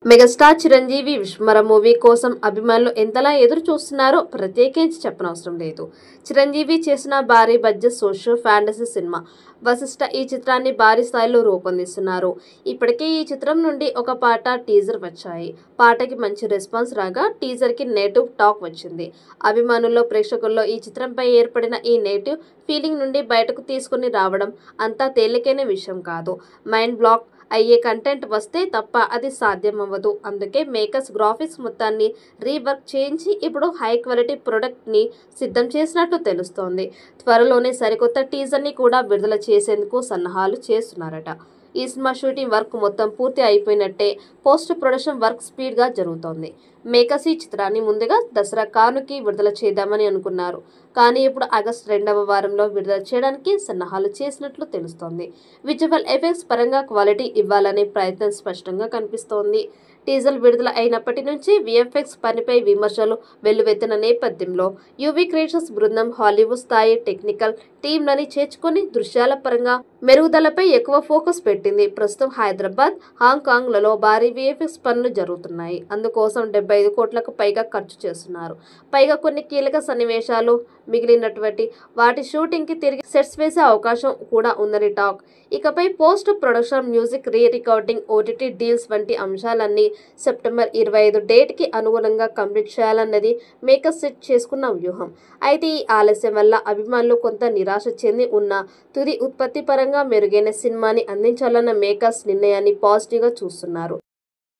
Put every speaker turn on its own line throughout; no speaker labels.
Megastar Chiranjeevi విశ్వమర movie కోసం అభిమానులు ఎంతలా ఎదురు చూస్తున్నారో ప్రత్యేకించి చెప్పనవసరం లేదు. చిరంజీవి చేసిన భారీ budget social fantasy cinema Vasishta ఈ చిత్రాన్ని భారీ స్థాయిలో రూపొందిస్తున్నారు. ఇప్పటికే ఈ చిత్రం నుండి ఒక పాట, టీజర్ వచ్చాయి. పాటకి మంచి రెస్పాన్స్ రాగా టీజర్కి నెగిటివ్ టాక్ వచ్చింది. అభిమానుల్లో, ప్రేక్షకుల్లో ఈ చిత్రంపై ఏర్పడిన ఈ నెగిటివ్ ఫీలింగ్ నుండి బయటకు తీసుకుని రావడం అంతా తేలికైన విషయం కాదు. మైండ్ బ్లాక్ అయ్యే కంటెంట్ వస్తే తప్ప అది సాధ్యమవ్వదు. అందుకే మేకర్స్ గ్రాఫిక్స్ మొత్తాన్ని రీవర్క్ చేయించి ఇప్పుడు హై క్వాలిటీ ప్రొడక్ట్ని సిద్ధం చేసినట్లు తెలుస్తోంది. త్వరలోనే సరికొత్త టీజర్ని కూడా విడుదల చేసేందుకు సన్నాహాలు చేస్తున్నారట. ఈ సినిమా షూటింగ్ వర్క్ మొత్తం పూర్తి అయిపోయినట్టే. పోస్ట్ ప్రొడక్షన్ వర్క్ స్పీడ్గా జరుగుతోంది. మేకర్స్ ఈ చిత్రాన్ని ముందుగా దసరా కానుకి విడుదల చేద్దామని అనుకున్నారు. కానీ ఇప్పుడు ఆగస్టు 2వ వారంలో విడుదల చేయడానికి సన్నాహాలు చేసినట్లు తెలుస్తోంది. విజువల్ ఎఫెక్ట్స్ పరంగా క్వాలిటీ ఇవ్వాలనే ప్రయత్నం స్పష్టంగా కనిపిస్తోంది. టీజర్ విడుదల అయినప్పటి నుంచి విఎఫ్ఎక్స్ పనిపై విమర్శలు వెల్లువెత్తిన నేపథ్యంలో యువి క్రియేషన్స్ బృందం హాలీవుడ్ స్థాయి టెక్నికల్ టీంలని చేర్చుకొని దృశ్యాల పరంగా మెరుగుదలపై ఎక్కువ ఫోకస్ పెట్టింది. ప్రస్తుతం హైదరాబాద్, హాంకాంగ్లలో భారీ విఎఫ్ఎక్స్ పనులు జరుగుతున్నాయి. అందుకోసం 75 కోట్లకు పైగా ఖర్చు చేస్తున్నారు. పైగా కొన్ని కీలక సన్నివేశాలు మిగిలినటువంటి వాటి షూటింగ్కి తిరిగి సెట్స్ వేసే అవకాశం కూడా ఉందని టాక్. ఇకపై post production, music re recording, OTT deals వంటి అంశాలన్నీ సెప్టెంబర్ 25 డేట్కి అనుగుణంగా కంప్లీట్ చేయాలన్నది మేకర్స్ సెట్ చేసుకున్న వ్యూహం. అయితే ఈ ఆలస్యం వల్ల అభిమానులు కొంత నిరాశ చెంది ఉన్నా తుది ఉత్పత్తి పరంగా మెరుగైన సినిమాని అందించాలన్న మేకర్స్ నిర్ణయాన్ని పాజిటివ్గా చూస్తున్నారు.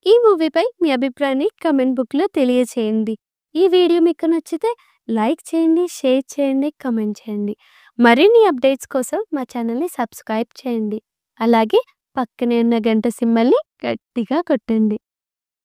ఈ మూవీపై మీ అభిప్రాయాన్ని కమెంట్ బుక్లో తెలియచేయండి. ఈ వీడియో మీకు నచ్చితే లైక్ చేయండి, షేర్ చేయండి, కమెంట్ చేయండి. మరిన్ని అప్డేట్స్ కోసం మా ఛానల్ని సబ్స్క్రైబ్ చేయండి. అలాగే పక్కనే ఉన్న గంట సింబల్ని గట్టిగా కొట్టండి.